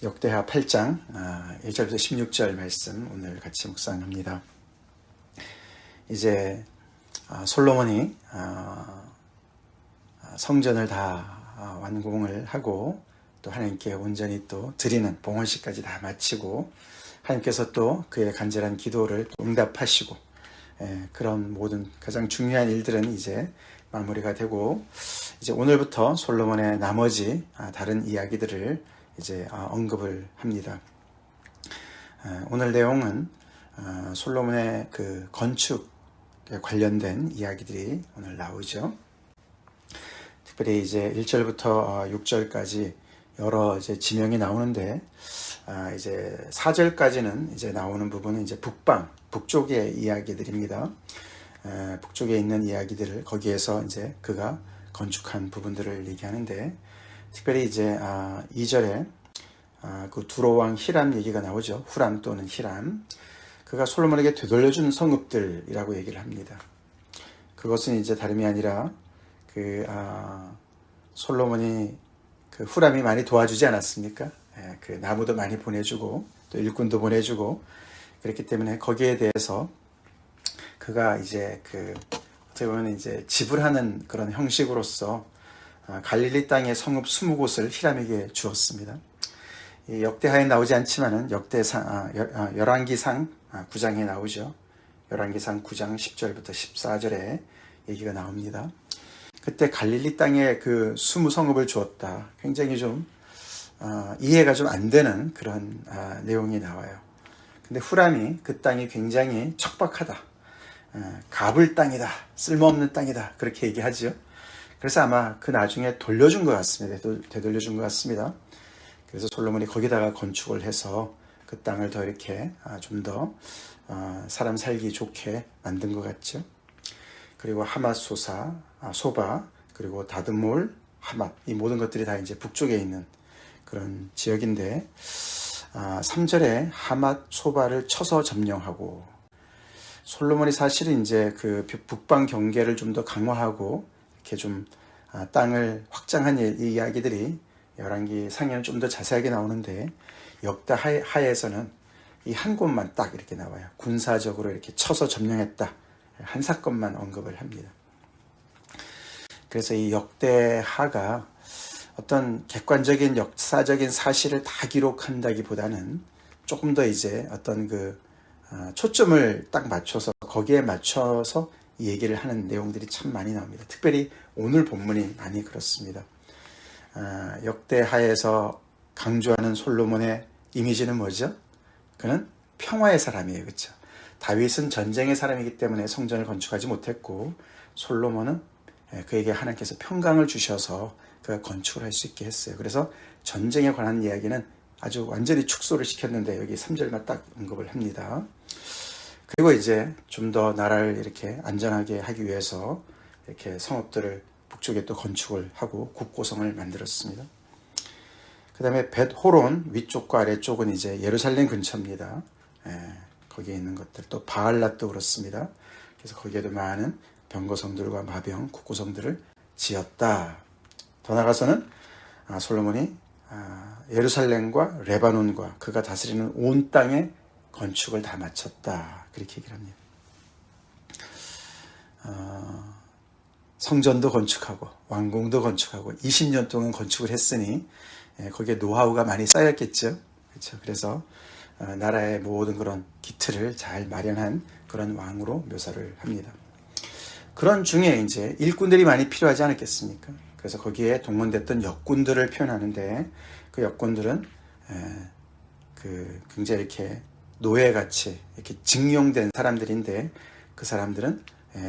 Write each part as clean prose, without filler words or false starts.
역대하 8장 1절부터 16절 말씀 오늘 같이 묵상합니다. 이제 솔로몬이 성전을 다 완공을 하고 또 하나님께 온전히 또 드리는 봉헌식까지 다 마치고 하나님께서 또 그의 간절한 기도를 응답하시고 그런 모든 가장 중요한 일들은 이제 마무리가 되고 이제 오늘부터 솔로몬의 나머지 다른 이야기들을 이제 언급을 합니다. 오늘 내용은 솔로몬의 그 건축에 관련된 이야기들이 오늘 나오죠. 특별히 이제 1절부터 6절까지 여러 이제 지명이 나오는데 이제 4절까지는 이제 나오는 부분은 이제 북쪽의 이야기들입니다. 북쪽에 있는 이야기들을 거기에서 이제 그가 건축한 부분들을 얘기하는데 특별히 이제 2절에 그 두로왕 히람 얘기가 나오죠. 후람 또는 히람. 그가 솔로몬에게 되돌려준 성읍들이라고 얘기를 합니다. 그것은 이제 다름이 아니라 솔로몬이 그 후람이 많이 도와주지 않았습니까? 그 나무도 많이 보내주고 또 일꾼도 보내주고 그렇기 때문에 거기에 대해서 그가 이제 어떻게 보면 이제 지불하는 그런 형식으로서 갈릴리 땅의 성읍 20곳을 히람에게 주었습니다. 이 역대하에 나오지 않지만은 열왕기상 9장에 나오죠. 열왕기상 9장 10절부터 14절에 얘기가 나옵니다. 그때 갈릴리 땅에 그 20성읍을 주었다. 굉장히 좀 이해가 좀 안 되는 그런 내용이 나와요. 근데 후람이 그 땅이 굉장히 척박하다. 가불 땅이다. 쓸모없는 땅이다. 그렇게 얘기하죠. 그래서 아마 그 나중에 돌려준 것 같습니다. 되돌려준 것 같습니다. 그래서 솔로몬이 거기다가 건축을 해서 그 땅을 더 이렇게 좀 더 사람 살기 좋게 만든 것 같죠. 그리고 하맛 소바, 그리고 다드몰, 하맛 이 모든 것들이 다 이제 북쪽에 있는 그런 지역인데 3절에 하맛 소바를 쳐서 점령하고 솔로몬이 사실은 이제 그 북방 경계를 좀 더 강화하고 이렇게 좀 땅을 확장한 이야기들이 열왕기 상에는 좀 더 자세하게 나오는데 역대하에서는 이 한 곳만 딱 이렇게 나와요. 군사적으로 이렇게 쳐서 점령했다. 한 사건만 언급을 합니다. 그래서 이 역대하가 어떤 객관적인 역사적인 사실을 다 기록한다기보다는 조금 더 이제 어떤 초점을 딱 맞춰서 거기에 맞춰서 이 얘기를 하는 내용들이 참 많이 나옵니다. 특별히 오늘 본문이 많이 그렇습니다. 역대하에서 강조하는 솔로몬의 이미지는 뭐죠? 그는 평화의 사람이에요. 그렇죠? 다윗은 전쟁의 사람이기 때문에 성전을 건축하지 못했고 솔로몬은 그에게 하나님께서 평강을 주셔서 그가 건축을 할 수 있게 했어요. 그래서 전쟁에 관한 이야기는 아주 완전히 축소를 시켰는데 여기 3절만 딱 언급을 합니다. 그리고 이제 좀 더 나라를 이렇게 안전하게 하기 위해서 이렇게 성읍들을 북쪽에 또 건축을 하고 국고성을 만들었습니다. 그 다음에 벳호론 위쪽과 아래쪽은 이제 예루살렘 근처입니다. 거기에 있는 것들 또 바알랏도 그렇습니다. 그래서 거기에도 많은 병거성들과 마병 국고성들을 지었다. 더 나아가서는 솔로몬이 예루살렘과 레바논과 그가 다스리는 온 땅에 건축을 다 마쳤다. 그렇게 얘기를 합니다. 성전도 건축하고 왕궁도 건축하고 20년 동안 건축을 했으니 거기에 노하우가 많이 쌓였겠죠. 그렇죠. 그래서 나라의 모든 그런 기틀을 잘 마련한 그런 왕으로 묘사를 합니다. 그런 중에 이제 일꾼들이 많이 필요하지 않았겠습니까? 그래서 거기에 동원됐던 역군들을 표현하는데 그 역군들은 굉장히 이렇게 노예같이 이렇게 직용된 사람들인데 그 사람들은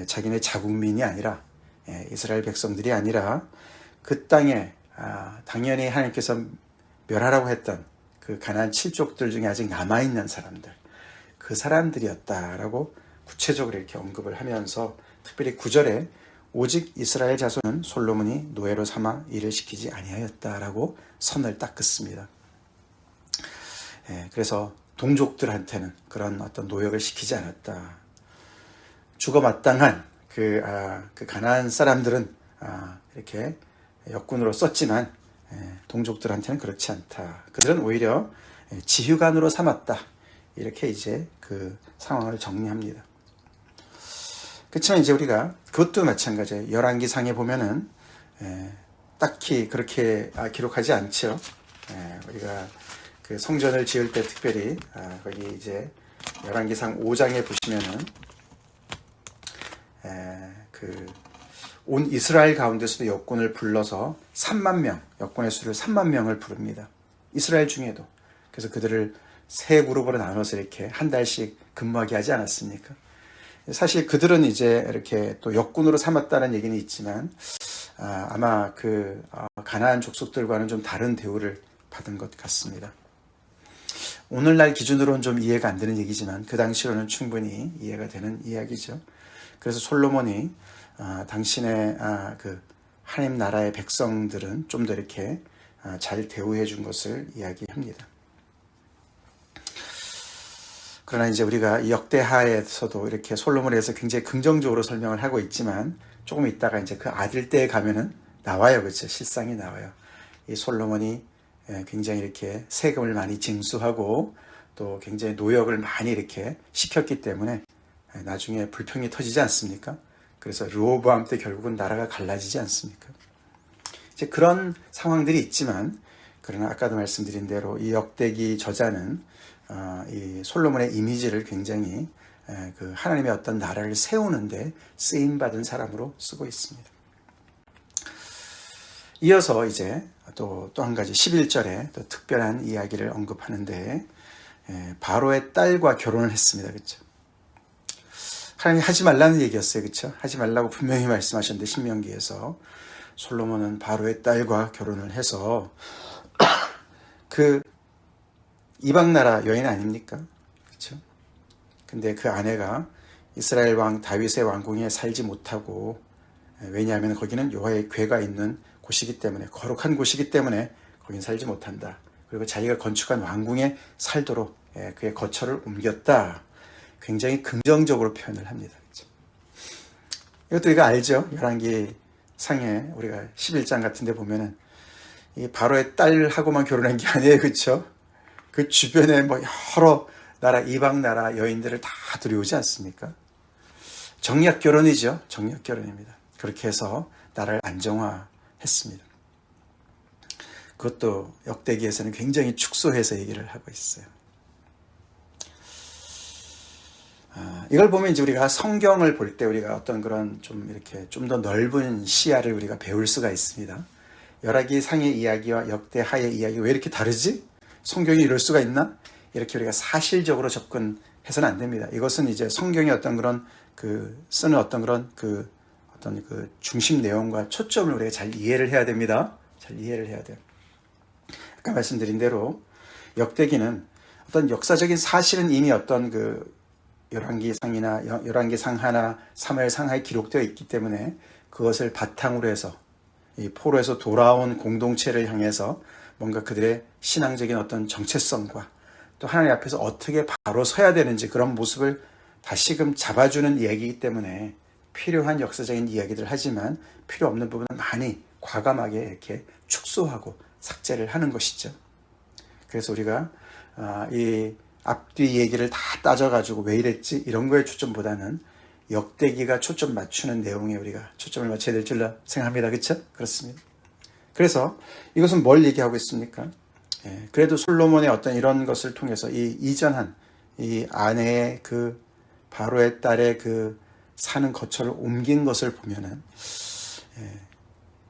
자기네 자국민이 아니라 이스라엘 백성들이 아니라 그 땅에 당연히 하나님께서 멸하라고 했던 그 가나안 7족들 중에 아직 남아있는 사람들 그 사람들이었다라고 구체적으로 이렇게 언급을 하면서 특별히 9절에 오직 이스라엘 자손은 솔로몬이 노예로 삼아 일을 시키지 아니하였다라고 선을 딱 긋습니다. 그래서 동족들한테는 그런 어떤 노역을 시키지 않았다. 죽어 마땅한 그 가나안 사람들은 이렇게 역군으로 썼지만 동족들한테는 그렇지 않다. 그들은 오히려 지휘관으로 삼았다. 이렇게 이제 그 상황을 정리합니다. 그렇지만 이제 우리가 그것도 마찬가지예요. 열왕기상에 보면은 딱히 그렇게 기록하지 않죠. 우리가 그 성전을 지을 때 특별히 거기 이제 열왕기상 5장에 보시면은 그 온 이스라엘 가운데서도 역군을 불러서 3만 명, 역군의 수를 3만 명을 부릅니다. 이스라엘 중에도. 그래서 그들을 세 그룹으로 나눠서 이렇게 한 달씩 근무하게 하지 않았습니까? 사실 그들은 이제 이렇게 또 역군으로 삼았다는 얘기는 있지만 아마 그 가나안 족속들과는 좀 다른 대우를 받은 것 같습니다. 오늘날 기준으로는 좀 이해가 안 되는 얘기지만 그 당시로는 충분히 이해가 되는 이야기죠. 그래서 솔로몬이 당신의 그 하나님 나라의 백성들은 좀 더 이렇게 잘 대우해 준 것을 이야기합니다. 그러나 이제 우리가 이 역대하에서도 이렇게 솔로몬에 대해서 굉장히 긍정적으로 설명을 하고 있지만 조금 있다가 이제 그 아들 때에 가면은 나와요. 그렇죠? 실상이 나와요. 이 솔로몬이 굉장히 이렇게 세금을 많이 징수하고 또 굉장히 노역을 많이 이렇게 시켰기 때문에 나중에 불평이 터지지 않습니까? 그래서 르호보암 때 결국은 나라가 갈라지지 않습니까? 이제 그런 상황들이 있지만 그러나 아까도 말씀드린 대로 이 역대기 저자는 이 솔로몬의 이미지를 굉장히 그 하나님의 어떤 나라를 세우는데 쓰임받은 사람으로 쓰고 있습니다. 이어서 이제 또 한 가지 11절에 또 특별한 이야기를 언급하는데 바로의 딸과 결혼을 했습니다. 그렇죠? 하나님이 하지 말라는 얘기였어요. 그렇죠? 하지 말라고 분명히 말씀하셨는데 신명기에서 솔로몬은 바로의 딸과 결혼을 해서 그 이방 나라 여인 아닙니까? 그렇죠? 근데 그 아내가 이스라엘 왕 다윗의 왕궁에 살지 못하고 왜냐하면 거기는 여호와의 궤가 있는 곳이기 때문에 거룩한 곳이기 때문에 거긴 살지 못한다. 그리고 자기가 건축한 왕궁에 살도록 그의 거처를 옮겼다. 굉장히 긍정적으로 표현을 합니다. 그렇죠? 이것도 우리가 알죠? 열왕기 상에 우리가 11장 같은 데 보면은 이 바로의 딸하고만 결혼한 게 아니에요. 그렇죠? 그 주변에 뭐 여러 나라 이방 나라 여인들을 다 들여오지 않습니까? 정략 결혼이죠. 정략 결혼입니다. 그렇게 해서 나라를 안정화했습니다. 그것도 역대기에서는 굉장히 축소해서 얘기를 하고 있어요. 이걸 보면 이제 우리가 성경을 볼 때 우리가 어떤 그런 좀 이렇게 좀 더 넓은 시야를 우리가 배울 수가 있습니다. 열왕기 상의 이야기와 역대하의 이야기 왜 이렇게 다르지? 성경이 이럴 수가 있나? 이렇게 우리가 사실적으로 접근해서는 안 됩니다. 이것은 이제 성경의 어떤 그런 쓰는 어떤 그런 어떤 중심 내용과 초점을 우리가 잘 이해를 해야 됩니다. 잘 이해를 해야 돼요. 아까 말씀드린 대로 역대기는 어떤 역사적인 사실은 이미 어떤 열왕기상이나 열왕기상 하나, 사무엘상 하에 기록되어 있기 때문에 그것을 바탕으로 해서 이 포로에서 돌아온 공동체를 향해서 뭔가 그들의 신앙적인 어떤 정체성과 또 하나님 앞에서 어떻게 바로 서야 되는지 그런 모습을 다시금 잡아주는 이야기이기 때문에 필요한 역사적인 이야기들 하지만 필요 없는 부분은 많이 과감하게 이렇게 축소하고 삭제를 하는 것이죠. 그래서 우리가 이 앞뒤 얘기를 다 따져가지고 왜 이랬지 이런 거에 초점보다는 역대기가 초점 맞추는 내용에 우리가 초점을 맞춰야 될 줄로 생각합니다. 그렇죠? 그렇습니다. 그래서 이것은 뭘 얘기하고 있습니까? 그래도 솔로몬의 어떤 이런 것을 통해서 이전한 이 아내의 바로의 딸의 사는 거처를 옮긴 것을 보면은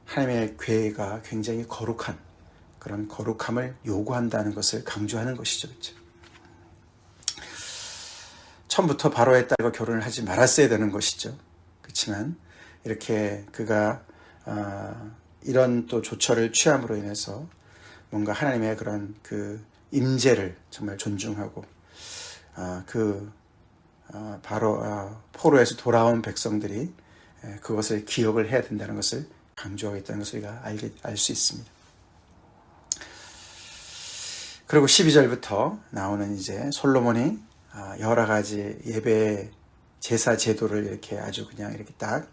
하나님의 궤가 굉장히 거룩한 그런 거룩함을 요구한다는 것을 강조하는 것이죠. 그렇죠? 처음부터 바로의 딸과 결혼을 하지 말았어야 되는 것이죠. 그렇지만 이렇게 그가 이런 또 조처를 취함으로 인해서 뭔가 하나님의 그런 임재를 정말 존중하고 바로 포로에서 돌아온 백성들이 그것을 기억을 해야 된다는 것을 강조하고 있다는 것을 우리가 알 수 있습니다. 그리고 12절부터 나오는 이제 솔로몬이 여러 가지 예배 제사 제도를 이렇게 아주 그냥 이렇게 딱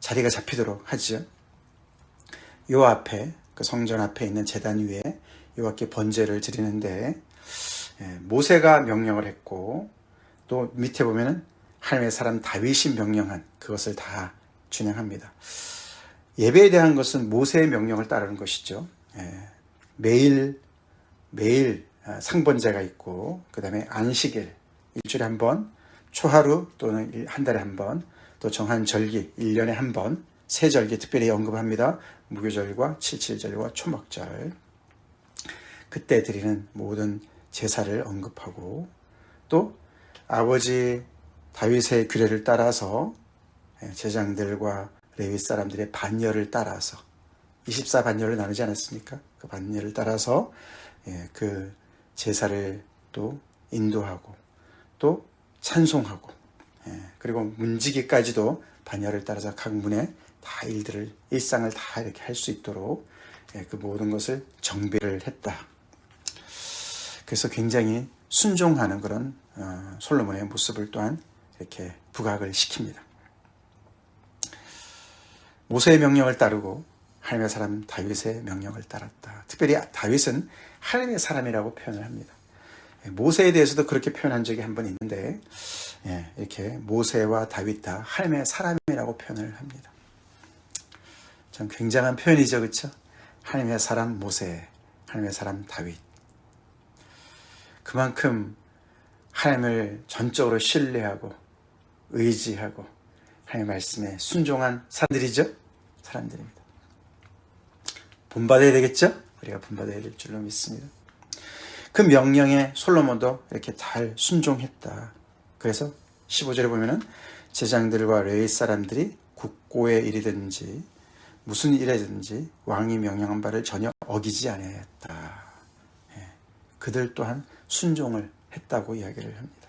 자리가 잡히도록 하죠. 요 앞에 그 성전 앞에 있는 제단 위에 여호와께 번제를 드리는데 모세가 명령을 했고 또 밑에 보면은 하나님의 사람 다윗이 명령한 그것을 다 준행합니다. 예배에 대한 것은 모세의 명령을 따르는 것이죠. 매일 상번제가 있고 그 다음에 안식일 일주일에 한 번, 초하루 또는 한 달에 한 번, 또 정한 절기 1년에 한 번, 세 절기 특별히 언급합니다. 무교절과 칠칠절과 초막절 그때 드리는 모든 제사를 언급하고 또 아버지 다윗의 규례를 따라서 제장들과 레위 사람들의 반열을 따라서 24반열을 나누지 않았습니까? 그 반열을 따라서 그 제사를 또 인도하고 또 찬송하고 그리고 문지기까지도 반열을 따라서 각 문에 다 일상을 다 이렇게 할 수 있도록 그 모든 것을 정비를 했다. 그래서 굉장히 순종하는 그런 솔로몬의 모습을 또한 이렇게 부각을 시킵니다. 모세의 명령을 따르고 하나님의 사람 다윗의 명령을 따랐다. 특별히 다윗은 하나님의 사람이라고 표현을 합니다. 모세에 대해서도 그렇게 표현한 적이 한 번 있는데 이렇게 모세와 다윗 다 하나님의 사람이라고 표현을 합니다. 참 굉장한 표현이죠, 그렇죠? 하나님의 사람 모세, 하나님의 사람 다윗. 그만큼 하나님을 전적으로 신뢰하고 의지하고 하나님의 말씀에 순종한 사람들이죠. 사람들입니다. 본받아야 되겠죠? 우리가 본받아야 될 줄로 믿습니다. 그 명령에 솔로몬도 이렇게 잘 순종했다. 그래서 15절에 보면은 제장들과 레위 사람들이 국고의 일이든지 무슨 일이든지 왕이 명령한 바를 전혀 어기지 아니하였다. 그들 또한 순종을 했다고 이야기를 합니다.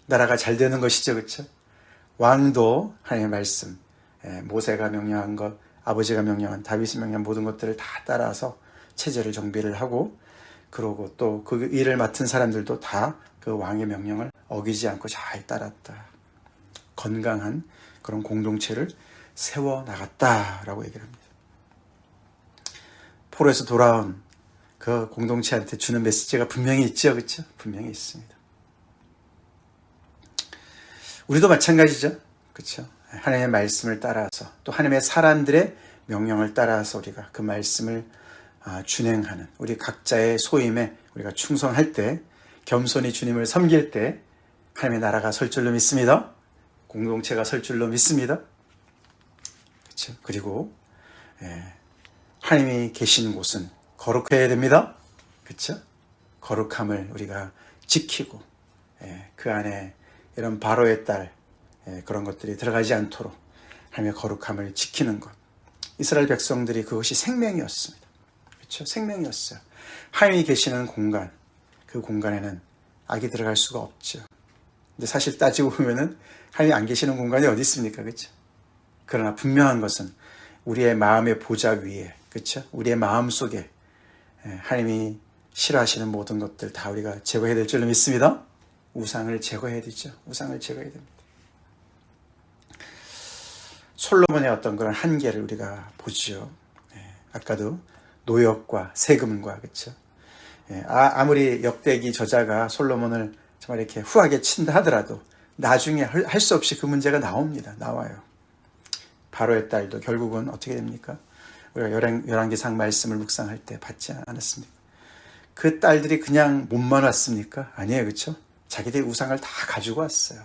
나라가 잘 되는 것이죠, 그렇죠? 왕도 하나님의 말씀, 모세가 명령한 것, 아버지가 명령한 다윗이 명령한 모든 것들을 다 따라서 체제를 정비를 하고 그러고 또 그 일을 맡은 사람들도 다 그 왕의 명령을 어기지 않고 잘 따랐다. 건강한 그런 공동체를 세워나갔다라고 얘기를 합니다. 포로에서 돌아온 그 공동체한테 주는 메시지가 분명히 있죠, 그렇죠? 분명히 있습니다. 우리도 마찬가지죠, 그렇죠? 하나님의 말씀을 따라서 또 하나님의 사람들의 명령을 따라서 우리가 그 말씀을 준행하는 우리 각자의 소임에 우리가 충성할 때 겸손히 주님을 섬길 때 하나님의 나라가 설 줄로 믿습니다. 공동체가 설 줄로 믿습니다. 그렇죠? 그리고 하나님이 계신 곳은 거룩해야 됩니다. 그렇죠? 거룩함을 우리가 지키고 그 안에 이런 바로의 딸 그런 것들이 들어가지 않도록 하나님의 거룩함을 지키는 것. 이스라엘 백성들이 그것이 생명이었습니다. 그렇죠? 생명이었어요. 하나님이 계시는 공간, 그 공간에는 악이 들어갈 수가 없죠. 근데 사실 따지고 보면은 하나님이 안 계시는 공간이 어디 있습니까? 그렇죠? 그러나 분명한 것은 우리의 마음의 보좌 위에, 그렇죠? 우리의 마음 속에 하나님이 싫어하시는 모든 것들 다 우리가 제거해야 될 줄로 믿습니다. 우상을 제거해야 되죠. 우상을 제거해야 됩니다. 솔로몬의 어떤 그런 한계를 우리가 보죠. 아까도 노역과 세금과 그렇죠. 아무리 역대기 저자가 솔로몬을 정말 이렇게 후하게 친다 하더라도 나중에 할 수 없이 그 문제가 나와요. 바로의 딸도 결국은 어떻게 됩니까? 우리가 열왕기상 말씀을 묵상할 때 받지 않았습니까? 그 딸들이 그냥 몸만 왔습니까? 아니에요, 그렇죠? 자기들이 우상을 다 가지고 왔어요.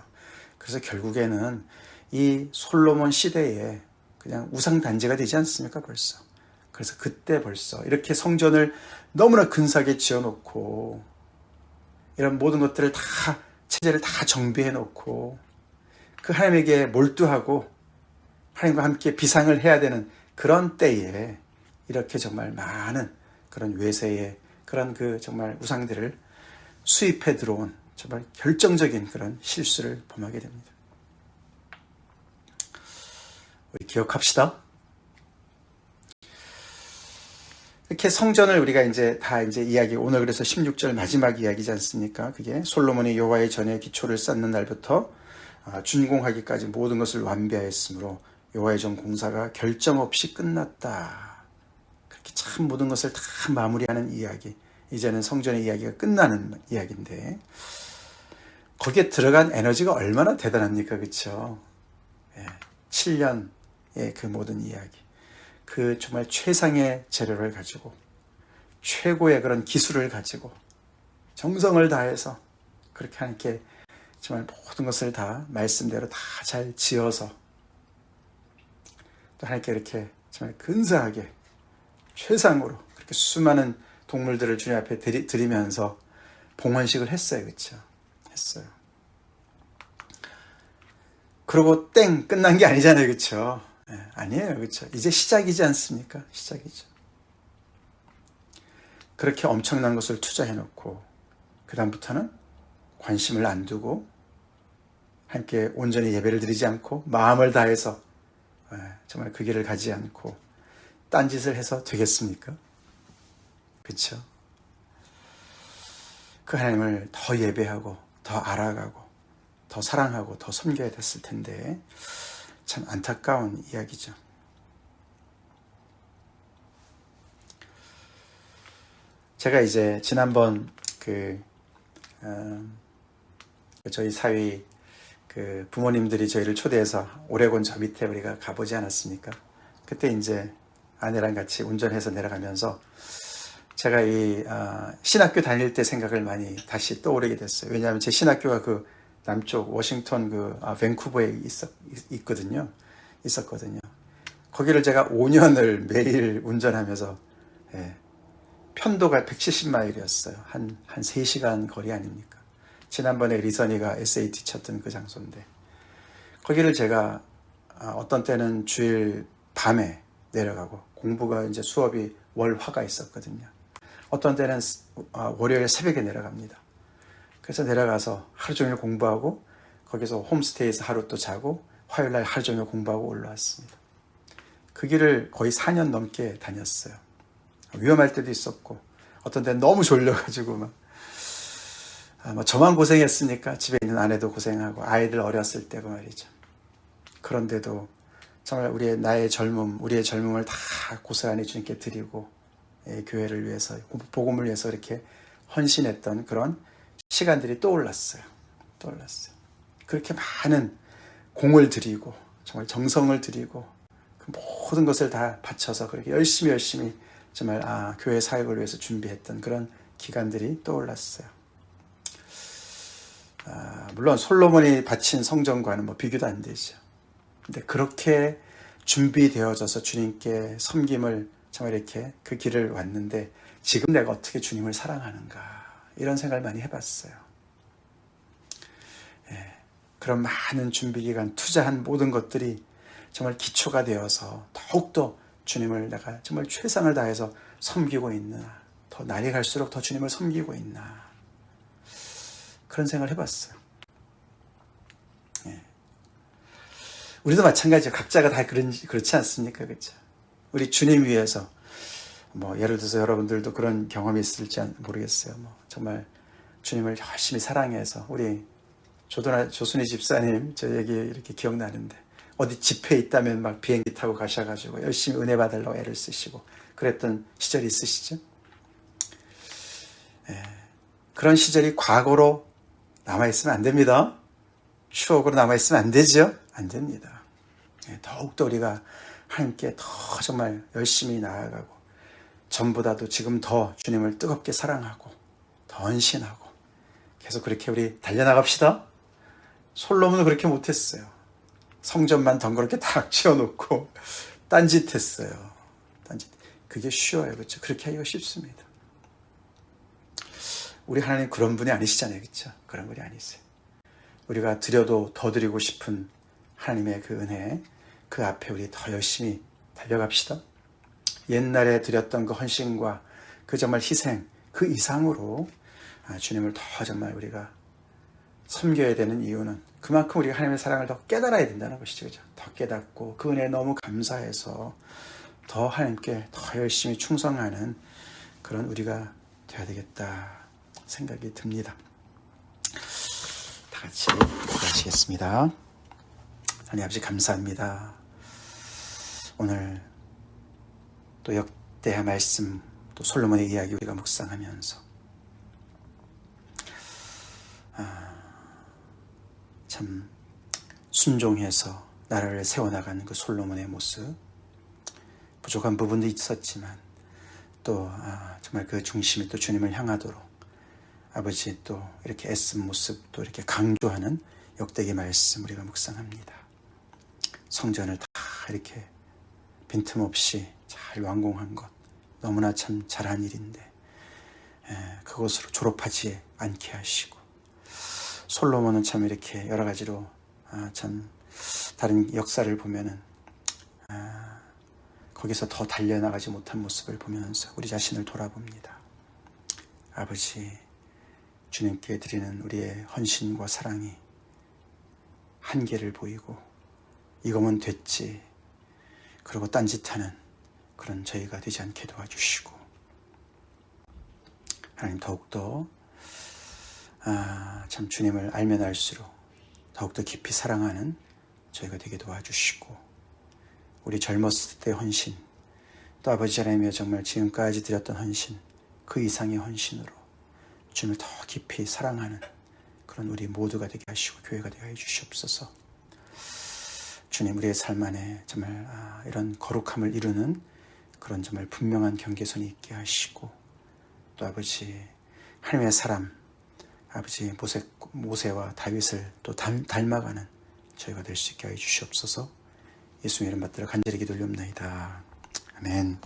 그래서 결국에는 이 솔로몬 시대에 그냥 우상 단지가 되지 않습니까? 벌써. 그래서 그때 벌써 이렇게 성전을 너무나 근사하게 지어놓고 이런 모든 것들을 다 체제를 다 정비해 놓고 그 하나님에게 몰두하고 하나님과 함께 비상을 해야 되는 그런 때에 이렇게 정말 많은 그런 외세의 그런 그 정말 우상들을 수입해 들어온 정말 결정적인 그런 실수를 범하게 됩니다. 우리 기억합시다. 이렇게 성전을 우리가 이제 이야기, 오늘 그래서 16절 마지막 이야기지 않습니까? 그게 솔로몬이 여호와의 전에 기초를 쌓는 날부터 준공하기까지 모든 것을 완비하였으므로 여호와의 전 공사가 결정 없이 끝났다. 이렇게 참 모든 것을 다 마무리하는 이야기. 이제는 성전의 이야기가 끝나는 이야기인데 거기에 들어간 에너지가 얼마나 대단합니까? 그렇죠? 7년의 그 모든 이야기. 그 정말 최상의 재료를 가지고 최고의 그런 기술을 가지고 정성을 다해서 그렇게 하나님께 정말 모든 것을 다 말씀대로 다 잘 지어서 또 하나님께 이렇게 정말 근사하게 최상으로 그렇게 수많은 동물들을 주님 앞에 드리면서 봉헌식을 했어요. 그렇죠? 했어요. 그리고 땡 끝난 게 아니잖아요. 그렇죠? 아니에요. 그렇죠? 이제 시작이지 않습니까? 시작이죠. 그렇게 엄청난 것을 투자해 놓고 그 다음부터는 관심을 안 두고 함께 온전히 예배를 드리지 않고 마음을 다해서 정말 그 길을 가지 않고 딴짓을 해서 되겠습니까? 그렇죠? 그 하나님을 더 예배하고 더 알아가고 더 사랑하고 더 섬겨야 됐을 텐데 참 안타까운 이야기죠. 제가 이제 지난번 저희 사위 부모님들이 저희를 초대해서 오레곤 저 밑에 우리가 가보지 않았습니까? 그때 이제 아내랑 같이 운전해서 내려가면서 제가 이 신학교 다닐 때 생각을 많이 다시 떠오르게 됐어요. 왜냐하면 제 신학교가 그 남쪽 워싱턴 밴쿠버에 있었거든요. 거기를 제가 5년을 매일 운전하면서 편도가 170마일이었어요. 한 3시간 거리 아닙니까? 지난번에 리선이가 SAT 쳤던 그 장소인데 거기를 제가 어떤 때는 주일 밤에 내려가고 공부가 이제 수업이 월화가 있었거든요. 어떤 때는 월요일 새벽에 내려갑니다. 그래서 내려가서 하루 종일 공부하고 거기서 홈스테이에서 하루 또 자고 화요일 날 하루 종일 공부하고 올라왔습니다. 그 길을 거의 4년 넘게 다녔어요. 위험할 때도 있었고 어떤 때는 너무 졸려가지고 저만 고생했으니까 집에 있는 아내도 고생하고 아이들 어렸을 때고 말이죠. 그런데도 정말 우리의 젊음을 다 고스란히 주님께 드리고 교회를 위해서 복음을 위해서 이렇게 헌신했던 그런 시간들이 떠올랐어요. 그렇게 많은 공을 들이고 정말 정성을 들이고 그 모든 것을 다 바쳐서 그렇게 열심히 정말 교회 사역을 위해서 준비했던 그런 기간들이 떠올랐어요. 물론 솔로몬이 바친 성전과는 비교도 안 되죠. 근데 그렇게 준비되어져서 주님께 섬김을 정말 이렇게 그 길을 왔는데 지금 내가 어떻게 주님을 사랑하는가 이런 생각을 많이 해봤어요. 그런 많은 준비기간 투자한 모든 것들이 정말 기초가 되어서 더욱더 주님을 내가 정말 최선을 다해서 섬기고 있나, 더 날이 갈수록 더 주님을 섬기고 있나 그런 생각을 해봤어요. 우리도 마찬가지죠. 각자가 다 그렇지 않습니까? 그렇죠? 우리 주님 위해서 예를 들어서 여러분들도 그런 경험이 있을지 모르겠어요. 정말 주님을 열심히 사랑해서 우리 조순희 집사님 저 얘기 이렇게 기억나는데 어디 집회에 있다면 막 비행기 타고 가셔가지고 열심히 은혜 받으려고 애를 쓰시고 그랬던 시절이 있으시죠? 그런 시절이 과거로 남아있으면 안 됩니다. 추억으로 남아있으면 안 되죠? 안 됩니다. 더욱더 우리가 하나님께 더 정말 열심히 나아가고 전보다도 지금 더 주님을 뜨겁게 사랑하고 더 헌신하고 계속 그렇게 우리 달려나갑시다. 솔로몬은 그렇게 못했어요. 성전만 덩그렇게 딱 지어놓고 딴짓했어요. 그게 쉬워요. 그렇죠? 그렇게 하기가 쉽습니다. 우리 하나님 그런 분이 아니시잖아요. 그렇죠? 그런 분이 아니세요. 우리가 드려도 더 드리고 싶은 하나님의 그 은혜, 그 앞에 우리 더 열심히 달려갑시다. 옛날에 드렸던 그 헌신과 그 정말 희생, 그 이상으로 주님을 더 정말 우리가 섬겨야 되는 이유는 그만큼 우리가 하나님의 사랑을 더 깨달아야 된다는 것이죠. 그죠? 더 깨닫고 그 은혜에 너무 감사해서 더 하나님께 더 열심히 충성하는 그런 우리가 되어야 되겠다 생각이 듭니다. 다 같이 기도하시겠습니다. 하나님 아버지 감사합니다. 오늘 또 그때의 말씀 또 솔로몬의 이야기 우리가 묵상하면서 참 순종해서 나라를 세워나가는 그 솔로몬의 모습, 부족한 부분도 있었지만 또 정말 그 중심이 또 주님을 향하도록 아버지 또 이렇게 애쓴 모습, 또 이렇게 강조하는 역대기 말씀 우리가 묵상합니다. 성전을 다 이렇게 빈틈없이 잘 완공한 것 너무나 참 잘한 일인데 그것으로 졸업하지 않게 하시고, 솔로몬은 참 이렇게 여러 가지로 참 다른 역사를 보면은 거기서 더 달려나가지 못한 모습을 보면서 우리 자신을 돌아봅니다. 아버지, 주님께 드리는 우리의 헌신과 사랑이 한계를 보이고 이거면 됐지 그러고 딴짓하는 그런 저희가 되지 않게 도와주시고, 하나님 더욱더 참 주님을 알면 알수록 더욱더 깊이 사랑하는 저희가 되게 도와주시고, 우리 젊었을 때 헌신, 또 아버지 하나님의 정말 지금까지 드렸던 헌신, 그 이상의 헌신으로 주님을 더 깊이 사랑하는 그런 우리 모두가 되게 하시고 교회가 되게 해주시옵소서. 주님, 우리의 삶 안에 정말 이런 거룩함을 이루는 그런 정말 분명한 경계선이 있게 하시고, 또 아버지 하나님의 사람, 아버지 모세와 다윗을 또 닮아가는 저희가 될 수 있게 해 주시옵소서. 예수님 이름 받들어 간절히 기도 올리옵나이다. 아멘.